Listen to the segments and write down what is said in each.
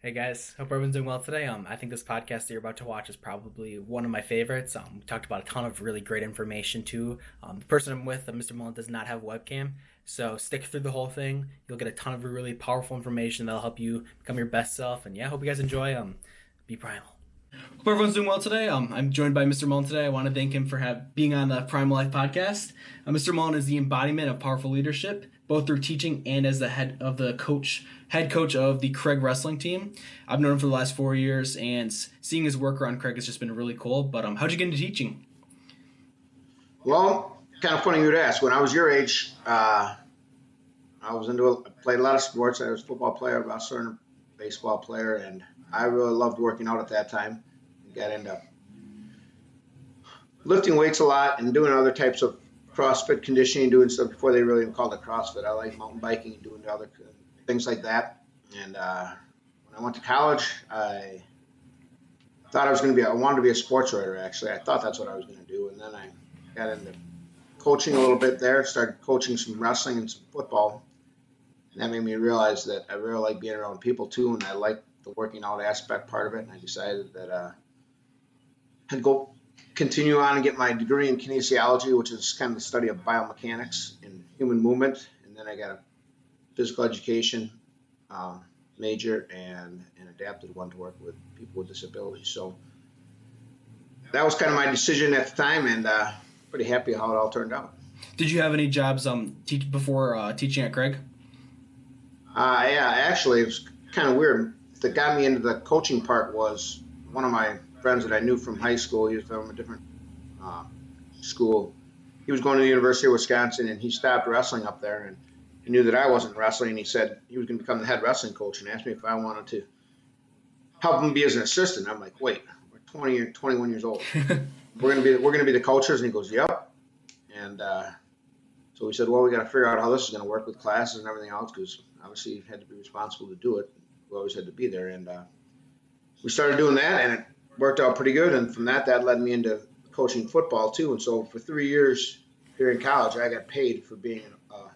Hey guys, hope everyone's doing well today. I think this podcast that you're about to watch is probably one of my favorites. We talked about a ton of really great information too. The person I'm with, Mr. Mullen, does not have a webcam, so stick through the whole thing. You'll get a ton of really powerful information that'll help you become your best self. And yeah, hope you guys enjoy. Be primal. Hope everyone's doing well today. I'm joined by Mr. Mullen today. I want to thank him for being on the Primllife podcast. Mr. Mullen is the embodiment of powerful leadership, both through teaching and as the head coach of the Craig wrestling team. I've known him for the last 4 years, and seeing his work around Craig has just been really cool. But how'd you get into teaching? Well, kind of funny you'd ask. When I was your age, I played a lot of sports. I was a football player, wrestler, and baseball player, and I really loved working out at that time. Got into lifting weights a lot and doing other types of CrossFit conditioning, doing stuff before they really even called it CrossFit. I like mountain biking and doing other things like that. And when I went to college, I wanted to be a sports writer, actually. I thought that's what I was going to do. And then I got into coaching a little bit there, started coaching some wrestling and some football. And that made me realize that I really like being around people too, and I like the working out aspect part of it. And I decided that I'd go continue on and get my degree in kinesiology, which is kind of the study of biomechanics and human movement. And then I got a physical education major and an adapted one to work with people with disabilities. So that was kind of my decision at the time, and pretty happy how it all turned out. Did you have any jobs before teaching at Craig? Yeah, actually, it was kind of weird. That got me into the coaching part was one of my friends that I knew from high school. He was from a different school. He was going to the University of Wisconsin, and he stopped wrestling up there, and he knew that I wasn't wrestling, and he said he was going to become the head wrestling coach and asked me if I wanted to help him be as an assistant. I'm like, wait, we're 20 or 21 years old. We're going to be the coaches, and he goes, yep. And so we said, well, we got to figure out how this is going to work with classes and everything else, because obviously you had to be responsible to do it. We always had to be there, and we started doing that, and it worked out pretty good. And from that led me into coaching football too. And so for 3 years during college, I got paid for being a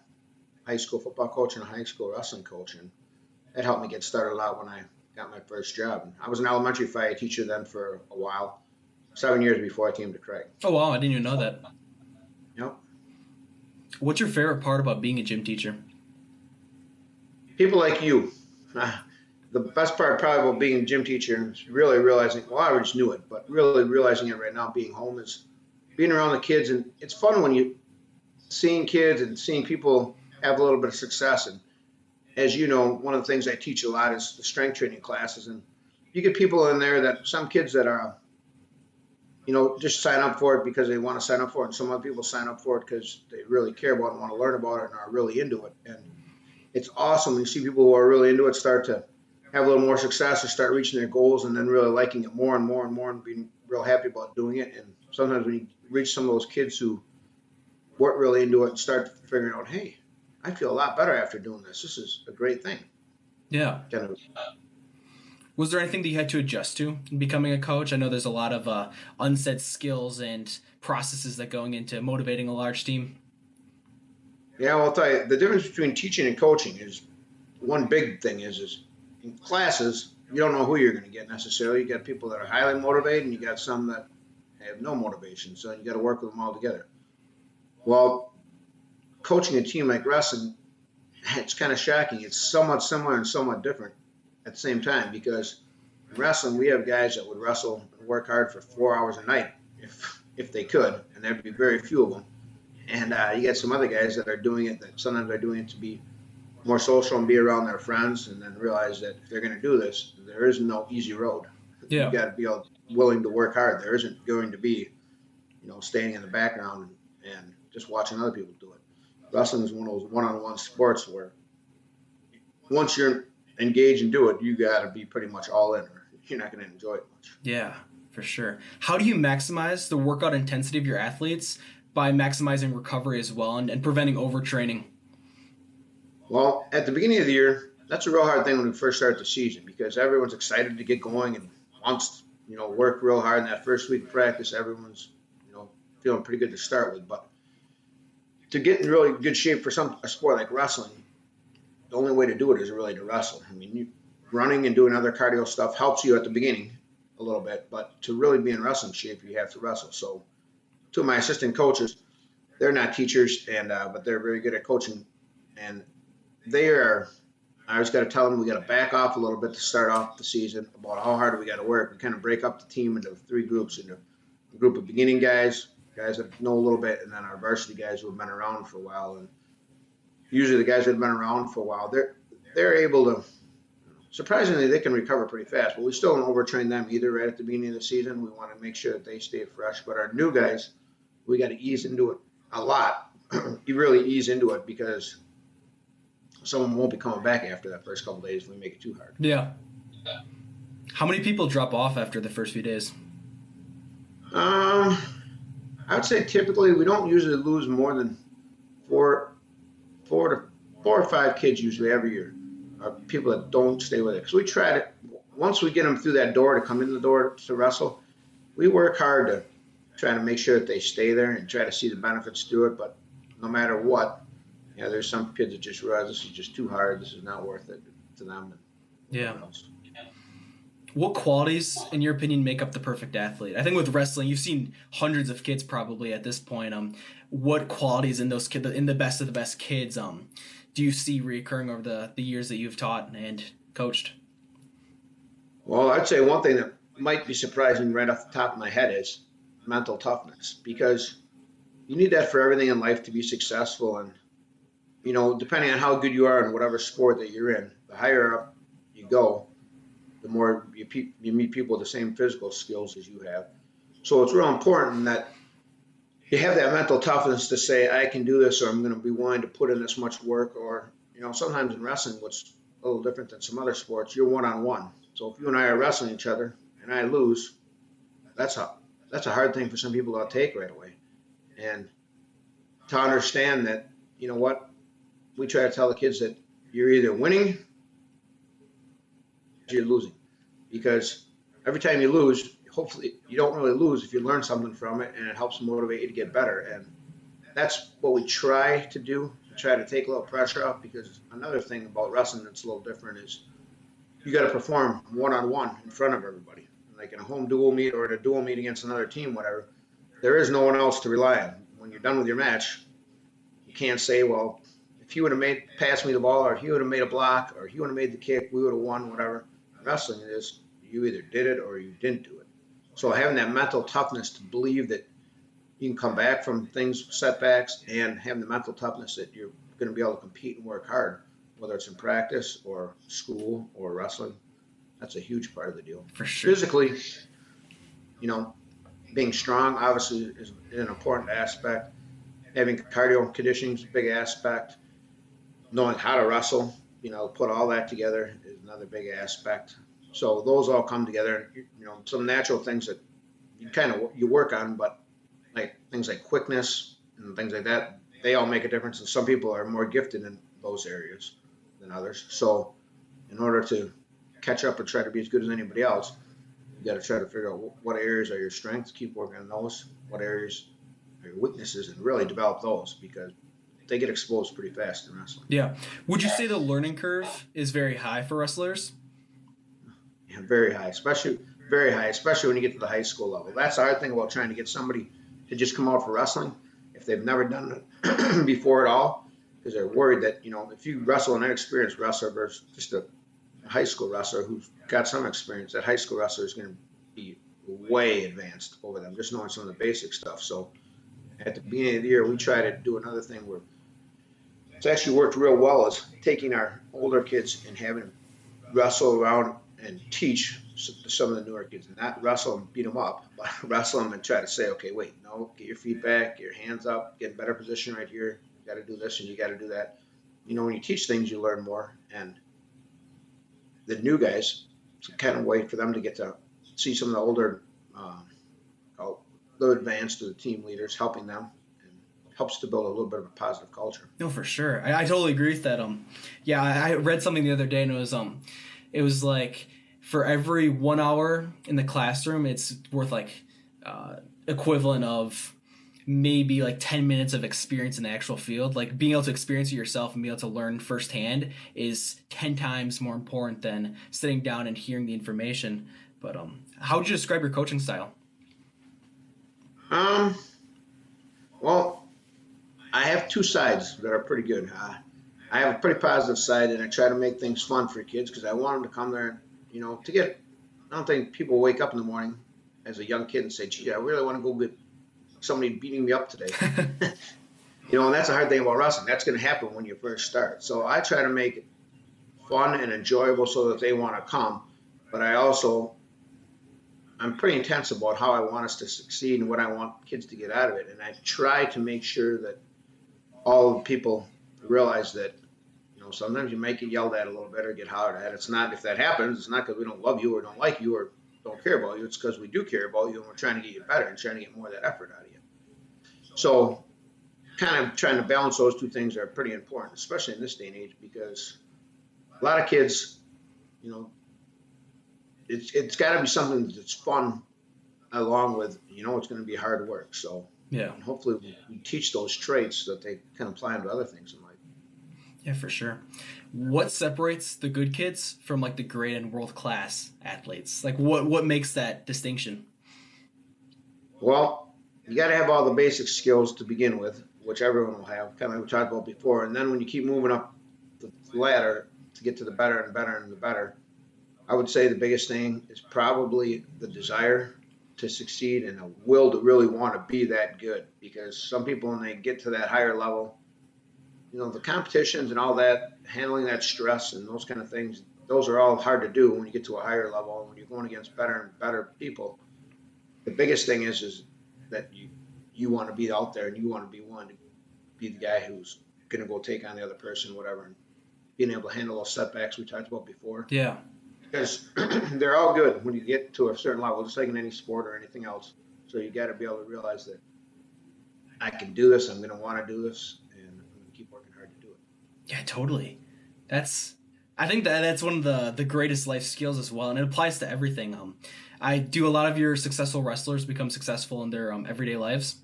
high school football coach and a high school wrestling coach, and that helped me get started out when I got my first job. And I was an elementary FIA teacher then for a while, 7 years before I came to Craig. Oh wow, I didn't even know that. Yep. What's your favorite part about being a gym teacher? People like you. The best part probably about being a gym teacher is really realizing, well, I always knew it, but really realizing it right now being home is being around the kids. And it's fun when you seeing kids and seeing people have a little bit of success. And as you know, one of the things I teach a lot is the strength training classes. And you get people in there that some kids that are, just sign up for it because they want to sign up for it. And some other people sign up for it because they really care about it and want to learn about it and are really into it. And it's awesome when you see people who are really into it start to have a little more success or start reaching their goals and then really liking it more and more and more and being real happy about doing it. And sometimes when you reach some of those kids who weren't really into it and start figuring out, hey, I feel a lot better after doing this. This is a great thing. Yeah. Kind of. Was there anything that you had to adjust to in becoming a coach? I know there's a lot of unsaid skills and processes that going into motivating a large team. Yeah, well, I'll tell you, the difference between teaching and coaching is one big thing is in classes, you don't know who you're going to get necessarily. You got people that are highly motivated, and you got some that have no motivation. So you got to work with them all together. Well, coaching a team like wrestling, it's kind of shocking. It's somewhat similar and somewhat different at the same time, because in wrestling, we have guys that would wrestle and work hard for 4 hours a night if they could, and there'd be very few of them. And you got some other guys that are doing it, that sometimes are doing it to be more social and be around their friends, and then realize that if they're going to do this, there is no easy road. Yeah. You got to be willing to work hard. There isn't going to be, standing in the background and just watching other people do it. Wrestling is one of those one-on-one sports where once you're engaged and do it, you got to be pretty much all in, or you're not going to enjoy it much. Yeah, for sure. How do you maximize the workout intensity of your athletes by maximizing recovery as well and preventing overtraining? Well, at the beginning of the year, that's a real hard thing when we first start the season, because everyone's excited to get going and wants, work real hard in that first week of practice. Everyone's, feeling pretty good to start with. But to get in really good shape for a sport like wrestling, the only way to do it is really to wrestle. I mean, running and doing other cardio stuff helps you at the beginning a little bit, but to really be in wrestling shape, you have to wrestle. So two of my assistant coaches, they're not teachers, and but they're very good at coaching, and they are. I always got to tell them we got to back off a little bit to start off the season about how hard we got to work. We kind of break up the team into three groups: into a group of beginning guys that know a little bit, and then our varsity guys who have been around for a while. And usually the guys that have been around for a while, they're able to. Surprisingly, they can recover pretty fast, but we still don't overtrain them either. Right at the beginning of the season, we want to make sure that they stay fresh. But our new guys, we got to ease into it a lot. You really ease into it because someone won't be coming back after that first couple of days if we make it too hard. Yeah. How many people drop off after the first few days? I would say typically we don't usually lose more than four or five kids usually every year. People that don't stay with it. Because we try to, once we get them through that door to come in the door to wrestle, we work hard to try to make sure that they stay there and try to see the benefits to it. But no matter what, there's some kids that just realize this is just too hard. This is not worth it to them. Yeah. What qualities, in your opinion, make up the perfect athlete? I think with wrestling, you've seen hundreds of kids probably at this point. What qualities in those kids, in the best of the best kids, do you see reoccurring over the years that you've taught and coached? Well, I'd say one thing that might be surprising right off the top of my head is mental toughness, because you need that for everything in life to be successful. And, depending on how good you are in whatever sport that you're in, the higher up you go, the more you meet people with the same physical skills as you have. So it's real important that you have that mental toughness to say, I can do this, or I'm going to be willing to put in this much work. Or, sometimes in wrestling, what's a little different than some other sports, you're one-on-one. So if you and I are wrestling each other and I lose, that's a hard thing for some people to take right away. And to understand that, we try to tell the kids that you're either winning or you're losing. Because every time you lose, hopefully you don't really lose if you learn something from it and it helps motivate you to get better. And that's what we try to do, to try to take a little pressure off, because another thing about wrestling that's a little different is you got to perform one-on-one in front of everybody. Like in a home dual meet or in a dual meet against another team, whatever, there is no one else to rely on. When you're done with your match, you can't say, well, if he would have passed me the ball, or if he would have made a block, or if he would have made the kick, we would have won, whatever. Wrestling is you either did it or you didn't do it. So having that mental toughness to believe that you can come back from things, setbacks, and having the mental toughness that you're going to be able to compete and work hard, whether it's in practice or school or wrestling, that's a huge part of the deal. For sure. Physically, being strong obviously is an important aspect. Having cardio and conditioning is a big aspect. Knowing how to wrestle, put all that together is another big aspect. So those all come together. Some natural things that you work on, but like things like quickness and things like that, they all make a difference. And some people are more gifted in those areas than others. So in order to catch up or try to be as good as anybody else, you got to try to figure out what areas are your strengths, keep working on those, what areas are your weaknesses, and really develop those, because they get exposed pretty fast in wrestling. Yeah. Would you say the learning curve is very high for wrestlers? Yeah, very high, especially when you get to the high school level. That's the hard thing about trying to get somebody to just come out for wrestling if they've never done it before at all, because they're worried that, if you wrestle an inexperienced wrestler versus just a high school wrestler who's got some experience, that high school wrestler is going to be way advanced over them, just knowing some of the basic stuff. So at the beginning of the year, we try to do another thing where it's actually worked real well, is taking our older kids and having them wrestle around and teach some of the newer kids, and not wrestle and beat them up, but wrestle them and try to say, okay, wait, no, get your feet back, get your hands up, get in better position right here. You got to do this and you got to do that. When you teach things, you learn more. And the new guys, it's kind of a way for them to get to see some of the older, the advanced to the team leaders, helping them, and helps to build a little bit of a positive culture. No, for sure. I totally agree with that. I read something the other day, and it was like for every 1 hour in the classroom, it's worth like equivalent of maybe like 10 minutes of experience in the actual field. Like being able to experience it yourself and be able to learn firsthand is 10 times more important than sitting down and hearing the information. But how would you describe your coaching style? Um, well, I have two sides that are pretty good. I have a pretty positive side, and I try to make things fun for kids because I want them to come there, to get. I don't think people wake up in the morning as a young kid and say, "Gee, I really want to go get somebody beating me up today." And that's the hard thing about wrestling. That's going to happen when you first start. So I try to make it fun and enjoyable so that they want to come. But I'm pretty intense about how I want us to succeed and what I want kids to get out of it. And I try to make sure that all the people realize that, sometimes you might get yelled at a little bit or get hollered at. It's not, if that happens, it's not because we don't love you or don't like you or don't care about you. It's because we do care about you and we're trying to get you better and trying to get more of that effort out of you. So kind of trying to balance those two things are pretty important, especially in this day and age, because a lot of kids, it's got to be something that's fun along with, it's going to be hard work. So Yeah. hopefully we teach those traits so that they can apply them to other things in life. Yeah, for sure. What separates the good kids from like the great and world class athletes? Like what makes that distinction? Well, you got to have all the basic skills to begin with, which everyone will have, kind of like we talked about before. And then when you keep moving up the ladder to get to the better and better and the better, I would say the biggest thing is probably the desire to succeed and a will to really want to be that good. Because some people, when they get to that higher level, the competitions and all that, handling that stress and those kind of things, those are all hard to do when you get to a higher level and when you're going against better and better people. The biggest thing is that you want to be out there and you want to be one to be the guy who's going to go take on the other person, whatever, and being able to handle those setbacks we talked about before. Yeah. Because they're all good when you get to a certain level, just like in any sport or anything else. So you got to be able to realize that I can do this, I'm going to want to do this, and I'm going to keep working hard to do it. Yeah, totally. I think that's one of the greatest life skills as well, and it applies to everything. I do a lot of your successful wrestlers become successful in their everyday lives.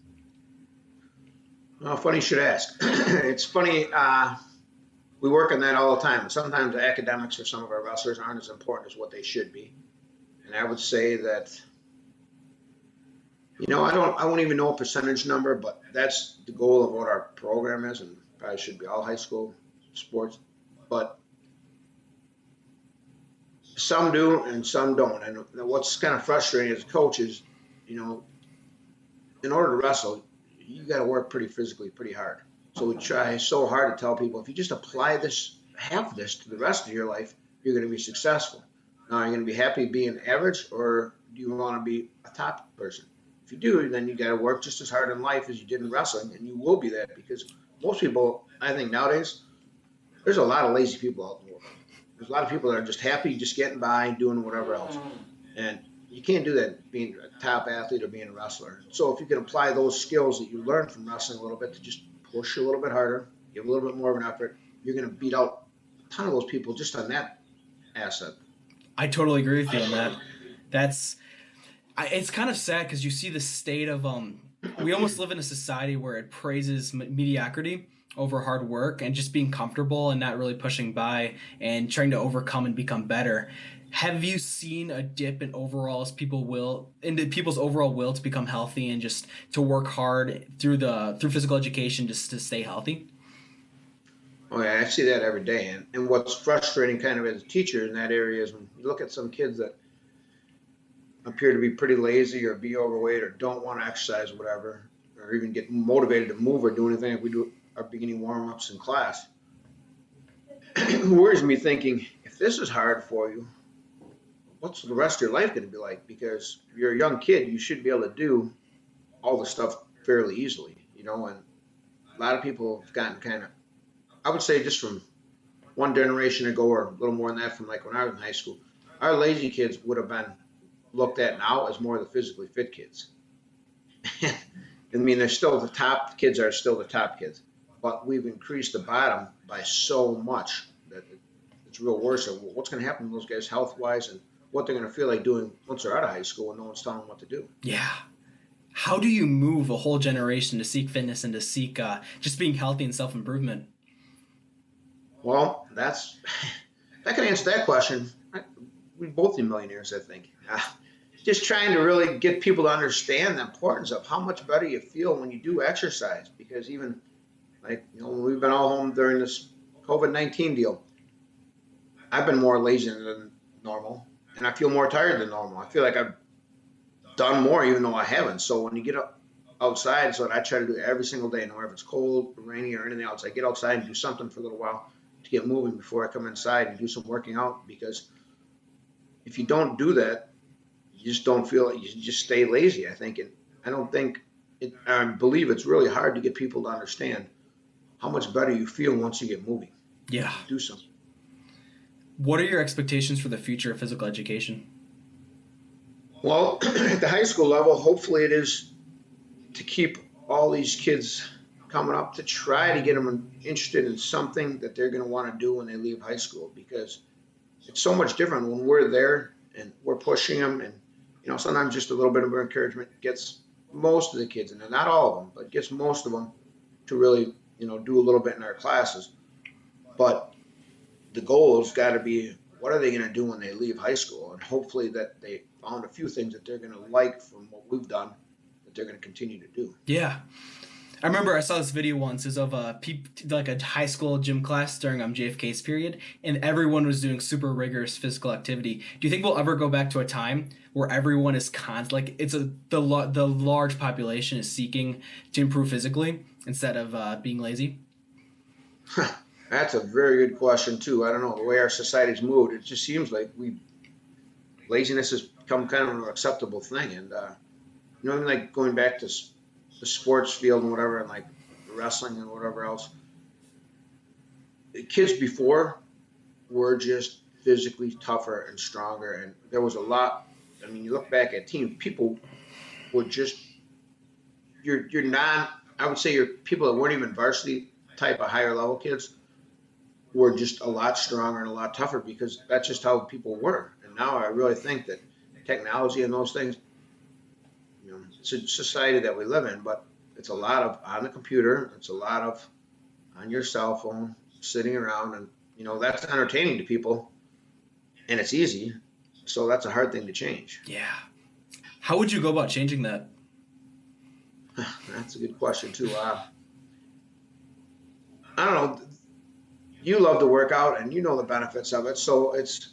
Well, funny you should ask. It's funny. We work on that all the time. Sometimes the academics for some of our wrestlers aren't as important as what they should be. And I would say that, I won't even know a percentage number, but that's the goal of what our program is, and probably should be all high school sports. But some do and some don't. And what's kind of frustrating as a coach is, in order to wrestle, you got to work pretty physically, pretty hard. So we try so hard to tell people, if you just apply half of this to the rest of your life, you're going to be successful. Now, are you going to be happy being average, or do you want to be a top person? If you do, then you got to work just as hard in life as you did in wrestling, and you will be that, because most people, I think nowadays, there's a lot of lazy people out in the world. There's a lot of people that are just happy just getting by and doing whatever else. And you can't do that being a top athlete or being a wrestler. So if you can apply those skills that you learned from wrestling a little bit to just push a little bit harder, give a little bit more of an effort, you're going to beat out a ton of those people just on that asset. I totally agree with you on that. It's kind of sad because you see the state of we almost live in a society where it praises mediocrity over hard work and just being comfortable and not really pushing by and trying to overcome and become better. Have you seen a dip in people's overall will to become healthy and just to work hard through physical education just to stay healthy? Oh yeah, I see that every day. And what's frustrating kind of as a teacher in that area is when you look at some kids that appear to be pretty lazy or be overweight or don't want to exercise or whatever, or even get motivated to move or do anything like we do our beginning warm-ups in class. It worries me thinking, if this is hard for you, what's the rest of your life going to be like? Because if you're a young kid, you should be able to do all the stuff fairly easily, and a lot of people have gotten kind of, I would say just from one generation ago or a little more than that from like when I was in high school, our lazy kids would have been looked at now as more of the physically fit kids. I mean, they're still the top kids are still the top kids, but we've increased the bottom by so much that it's real worse. So what's going to happen to those guys health-wise and what they're going to feel like doing once they're out of high school and no one's telling them what to do. Yeah. How do you move a whole generation to seek fitness and to seek just being healthy and self improvement? Well, that can answer that question. We both need millionaires, I think. Just trying to really get people to understand the importance of how much better you feel when you do exercise. Because even like, when we've been all home during this COVID-19 deal, I've been more lazy than normal, and I feel more tired than normal. I feel like I've done more even though I haven't. So when you get outside, so I try to do it every single day, no matter if it's cold, rainy, or anything else. I get outside and do something for a little while to get moving before I come inside and do some working out. Because if you don't do that, you just don't feel it. You just stay lazy, I think. And I don't think I believe it's really hard to get people to understand how much better you feel once you get moving. Yeah. Do something. What are your expectations for the future of physical education? Well, at the high school level, hopefully it is to keep all these kids coming up, to try to get them interested in something that they're going to want to do when they leave high school, because it's so much different when we're there and we're pushing them. And sometimes just a little bit of encouragement gets most of the kids, and not all of them, but gets most of them to really do a little bit in our classes. But the goal has got to be, what are they going to do when they leave high school? And hopefully that they found a few things that they're going to like from what we've done that they're going to continue to do. Yeah. I remember I saw this video once. Is of like a high school gym class during JFK's period, and everyone was doing super rigorous physical activity. Do you think we'll ever go back to a time where everyone is the large population is seeking to improve physically instead of being lazy? That's a very good question too. I don't know, the way our society's moved, it just seems like laziness has become kind of an acceptable thing. And even like going back to the sports field and whatever, and like wrestling and whatever else, the kids before were just physically tougher and stronger, and there was a lot. I mean, you look back at teams, people were just I would say your people that weren't even varsity type of higher level kids were just a lot stronger and a lot tougher, because that's just how people were. And now I really think that technology and those things, it's a society that we live in, but it's a lot of on the computer, it's a lot of on your cell phone, sitting around, and that's entertaining to people, and it's easy. So that's a hard thing to change. Yeah. How would you go about changing that? That's a good question too. I don't know. You love to work out, and you know the benefits of it. So it's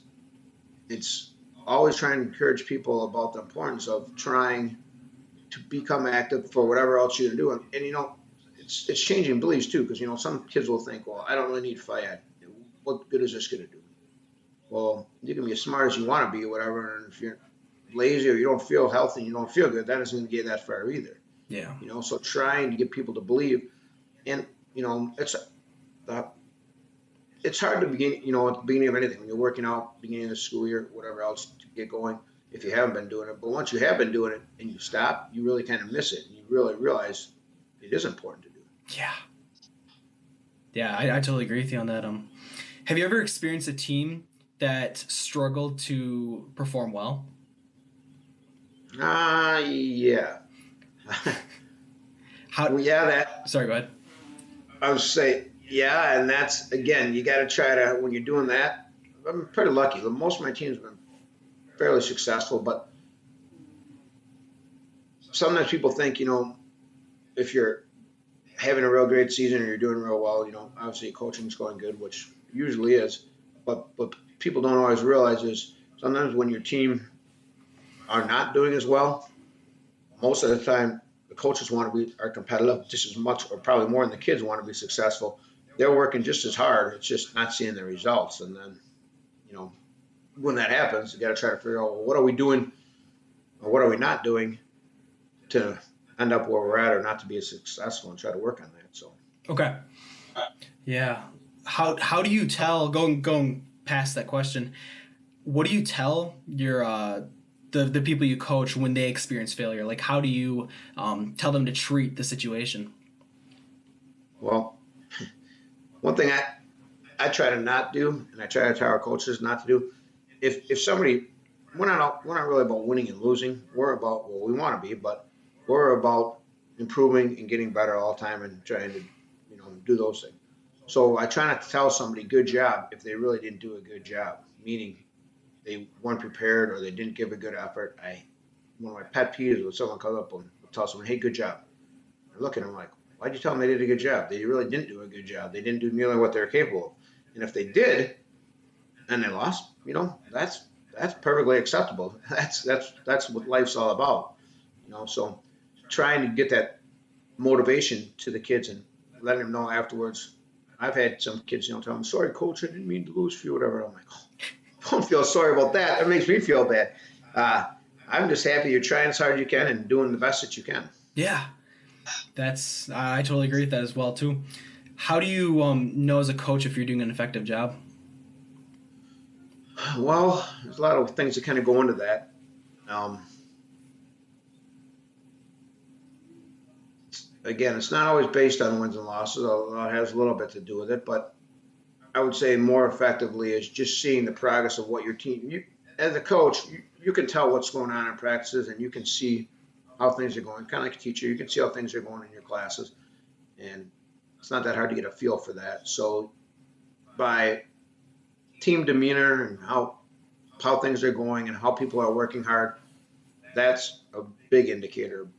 always trying to encourage people about the importance of trying to become active for whatever else you're doing. And it's changing beliefs too, because some kids will think, well, I don't really need fat. What good is this going to do? Well, you can be as smart as you want to be, or whatever. And if you're lazy or you don't feel healthy, and you don't feel good, that isn't going to get that far either. Yeah. So trying to get people to believe, and it's hard to begin, at the beginning of anything, when you're working out, beginning of the school year, whatever else, to get going, if you haven't been doing it. But once you have been doing it and you stop, you really kind of miss it. And you really realize it is important to do. Yeah. Yeah, I totally agree with you on that. Have you ever experienced a team that struggled to perform well? Yeah. Sorry, go ahead. I would say, yeah, and that's, again, you got to try to, when you're doing that, I'm pretty lucky. Most of my teams have been fairly successful, but sometimes people think, if you're having a real great season or you're doing real well, obviously coaching's going good, which usually is, but what people don't always realize is sometimes when your team are not doing as well, most of the time the coaches are competitive just as much, or probably more than the kids want to be successful. They're working just as hard. It's just not seeing the results. And then, when that happens, you got to try to figure out, well, what are we doing or what are we not doing to end up where we're at, or not to be as successful, and try to work on that. So. Okay. Yeah. How do you tell, going past that question, what do you tell your the people you coach when they experience failure? Like, how do you tell them to treat the situation? Well, one thing I try to not do, and I try to tell our coaches not to do, if somebody, we're not really about winning and losing. We're about what we want to be, but We're about improving and getting better all the time and trying to, do those things. So I try not to tell somebody good job if they really didn't do a good job, meaning they weren't prepared or they didn't give a good effort. One of my pet peeves when someone comes up and tell someone, "Hey, good job." I look at them like, "Why'd you tell them they did a good job? They really didn't do a good job. They didn't do nearly what they're capable of. And if they did and they lost, that's perfectly acceptable. That's what life's all about. So trying to get that motivation to the kids and letting them know afterwards. I've had some kids, tell them, "Sorry, coach, I didn't mean to lose for you," whatever. I'm like, "Oh, don't feel sorry about that. That makes me feel bad. Uh, I'm just happy you're trying as hard as you can and doing the best that you can." Yeah, I totally agree with that as well too. How do you know as a coach if you're doing an effective job? Well, there's a lot of things that kind of go into that. Um, Again, it's not always based on wins and losses, although it has a little bit to do with it. But I would say more effectively is just seeing the progress of what your team. As a coach, you can tell what's going on in practices, and you can see how things are going. Kind of like a teacher, you can see how things are going in your classes, and it's not that hard to get a feel for that. So by team demeanor and how things are going and how people are working hard, that's a big indicator.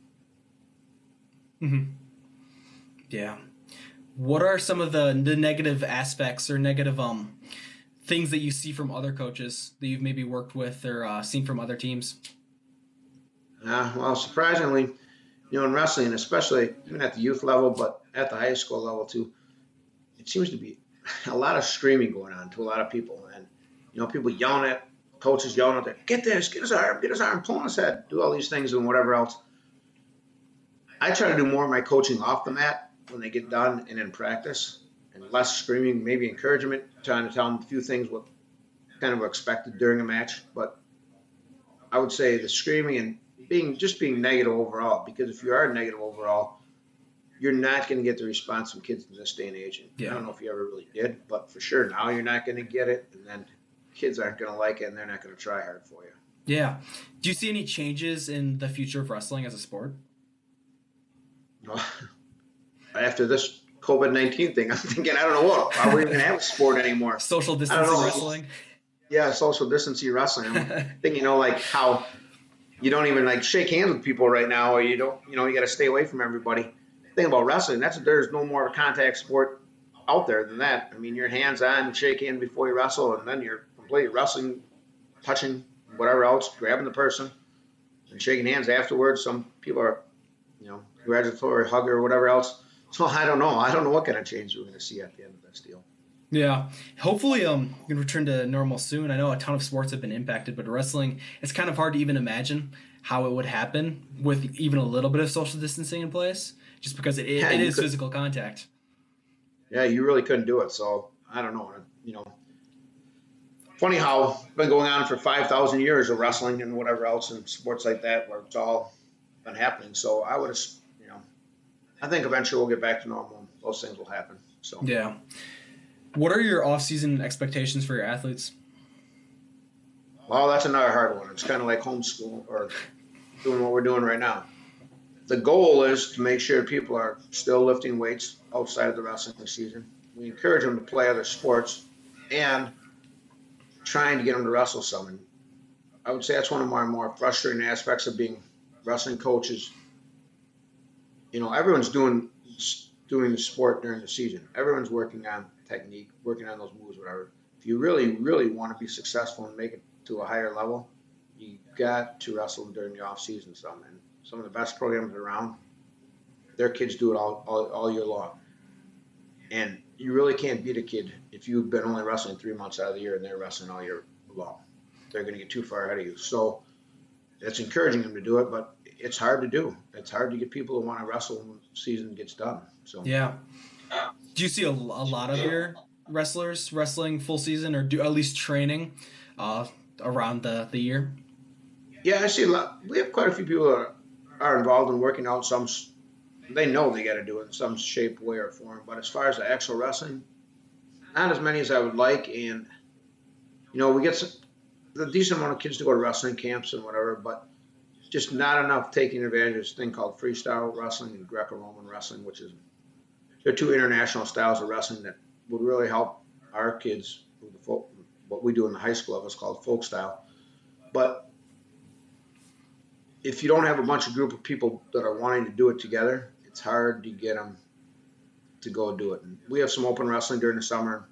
Mm-hmm. Yeah. What are some of the negative aspects or negative things that you see from other coaches that you've maybe worked with or seen from other teams? Well, surprisingly, in wrestling, especially even at the youth level, but at the high school level too, it seems to be a lot of screaming going on to a lot of people, and people yelling at coaches, yelling at them, "Get this, get his arm, pull on his head," do all these things and whatever else. I try to do more of my coaching off the mat when they get done and in practice, and less screaming, maybe encouragement, trying to tell them a few things what kind of expected during a match. But I would say the screaming and being negative overall, because if you are negative overall, you're not going to get the response from kids in this day and age. And Yeah. I don't know if you ever really did, but for sure now you're not going to get it, and then kids aren't going to like it, and they're not going to try hard for you. Yeah. Do you see any changes in the future of wrestling as a sport? After this COVID-19 thing, I'm thinking, I don't know what. Are we even going to have a sport anymore? Social I don't distancing know. wrestling? Yeah, social distancing wrestling. I'm thinking, like how you don't even like shake hands with people right now, or you don't, you got to stay away from everybody. The thing about wrestling, there's no more of a contact sport out there than that. I mean, you're hands on, shake hands before you wrestle, and then you're completely wrestling, touching, whatever else, grabbing the person, and shaking hands afterwards. Some people are, congratulatory hug or whatever else. So I don't know. I don't know what kind of change we're going to see at the end of this deal. Yeah. Hopefully we can return to normal soon. I know a ton of sports have been impacted, but wrestling, it's kind of hard to even imagine how it would happen with even a little bit of social distancing in place, just because it is physical contact. Yeah, you really couldn't do it. So I don't know. Funny how it's been going on for 5,000 years of wrestling and whatever else and sports like that where it's all been happening. So I would have, I think eventually we'll get back to normal and those things will happen. So yeah. What are your off-season expectations for your athletes? Well, that's another hard one. It's kind of like homeschool or doing what we're doing right now. The goal is to make sure people are still lifting weights outside of the wrestling season. We encourage them to play other sports and trying to get them to wrestle some. And I would say that's one of my more frustrating aspects of being wrestling coaches. Everyone's doing the sport during the season. Everyone's working on technique, working on those moves, whatever. If you really, really want to be successful and make it to a higher level, you got to wrestle during the off season. And some of the best programs around, their kids do it all year long. And you really can't beat a kid if you've been only wrestling 3 months out of the year and they're wrestling all year long. They're going to get too far ahead of you. So it's encouraging them to do it, but it's hard to do. It's hard to get people to want to wrestle when the season gets done. So yeah. Do you see a lot of your wrestlers wrestling full season or do at least training around the year? Yeah, I see a lot. We have quite a few people that are involved in working out. Some, they know they got to do it in some shape, way, or form. But as far as the actual wrestling, not as many as I would like. And, we get a decent amount of kids to go to wrestling camps and whatever, but just not enough taking advantage of this thing called freestyle wrestling and Greco-Roman wrestling, which is they're two international styles of wrestling that would really help our kids with the folk, what we do in the high school level is called folk style. But if you don't have a bunch of group of people that are wanting to do it together, it's hard to get them to go do it. And we have some open wrestling during the summer.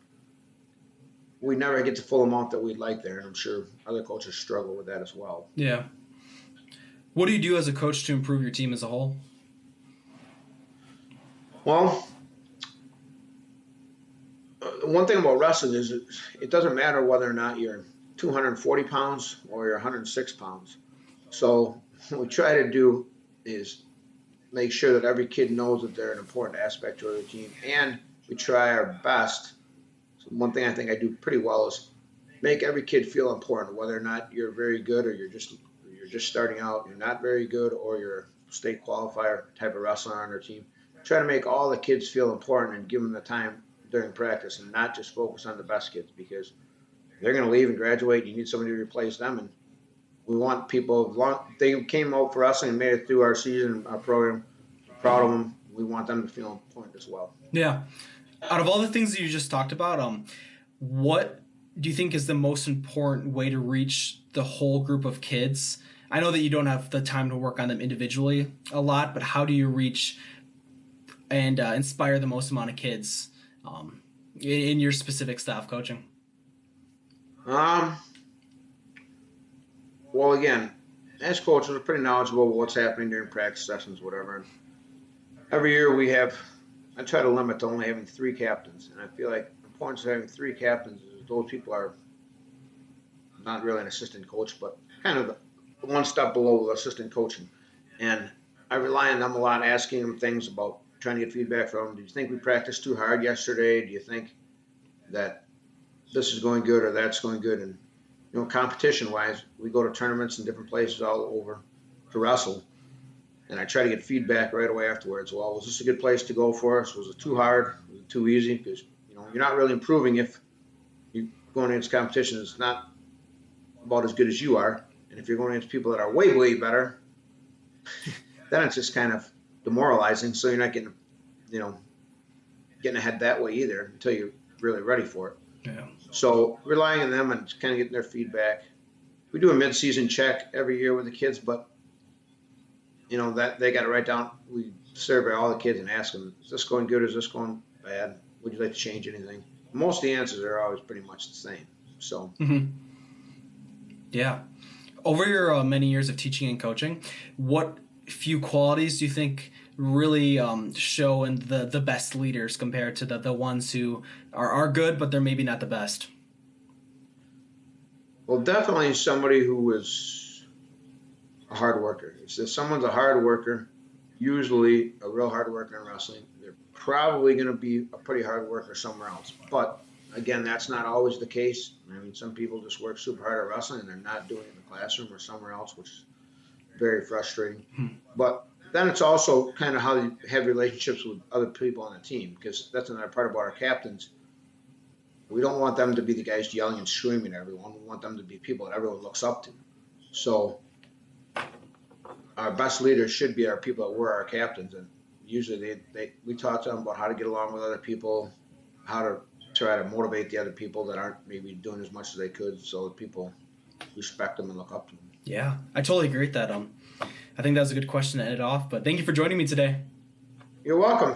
We never get the full amount that we'd like there, and I'm sure other coaches struggle with that as well. Yeah. What do you do as a coach to improve your team as a whole? Well, one thing about wrestling is it doesn't matter whether or not you're 240 pounds or you're 106 pounds. So what we try to do is make sure that every kid knows that they're an important aspect to their team, and we try our best. So one thing I think I do pretty well is make every kid feel important, whether or not you're very good or you're just starting out, you're not very good, or you're a state qualifier type of wrestler on their team. Try to make all the kids feel important and give them the time during practice, and not just focus on the best kids, because they're going to leave and graduate. You need somebody to replace them, and we want people, they came out for us and made it through our season, our program. We're proud of them. We want them to feel important as well. Yeah. Out of all the things that you just talked about, what do you think is the most important way to reach the whole group of kids? I know that you don't have the time to work on them individually a lot, but how do you reach and inspire the most amount of kids in your specific staff coaching? Well, again, as coaches, we're pretty knowledgeable of what's happening during practice sessions, whatever. Every year I try to limit to only having 3 captains, and I feel like the importance of having 3 captains is those people are not really an assistant coach, but kind of one step below the assistant coaching. And I rely on them a lot, asking them things about trying to get feedback from them. Do you think we practiced too hard yesterday? Do you think that this is going good or that's going good? And competition-wise, we go to tournaments in different places all over to wrestle, and I try to get feedback right away afterwards. Well, was this a good place to go for us? Was it too hard? Was it too easy? Because you're not really improving if you're going against competition that's not about as good as you are, and if you're going against people that are way, way better, then it's just kind of demoralizing. So you're not getting ahead that way either until you're really ready for it. Yeah. So relying on them and kind of getting their feedback. We do a mid-season check every year with the kids, but that they got to write down. We survey all the kids and ask them, is this going good? Is this going bad? Would you like to change anything? Most of the answers are always pretty much the same. So. Mm-hmm. Yeah. Over your many years of teaching and coaching, what few qualities do you think really show in the best leaders compared to the ones who are good, but they're maybe not the best? Well, definitely somebody who is a hard worker. If someone's a hard worker, usually a real hard worker in wrestling, they're probably going to be a pretty hard worker somewhere else. But again, that's not always the case. I mean, some people just work super hard at wrestling and they're not doing it in the classroom or somewhere else, which is very frustrating. But then it's also kind of how you have relationships with other people on the team, because that's another part about our captains. We don't want them to be the guys yelling and screaming at everyone. We want them to be people that everyone looks up to. So our best leaders should be our people that were our captains, and usually we talk to them about how to get along with other people, how to try to motivate the other people that aren't maybe doing as much as they could, so that people respect them and look up to them. Yeah, I totally agree with that. I think that was a good question to end it off, but thank you for joining me today. You're welcome.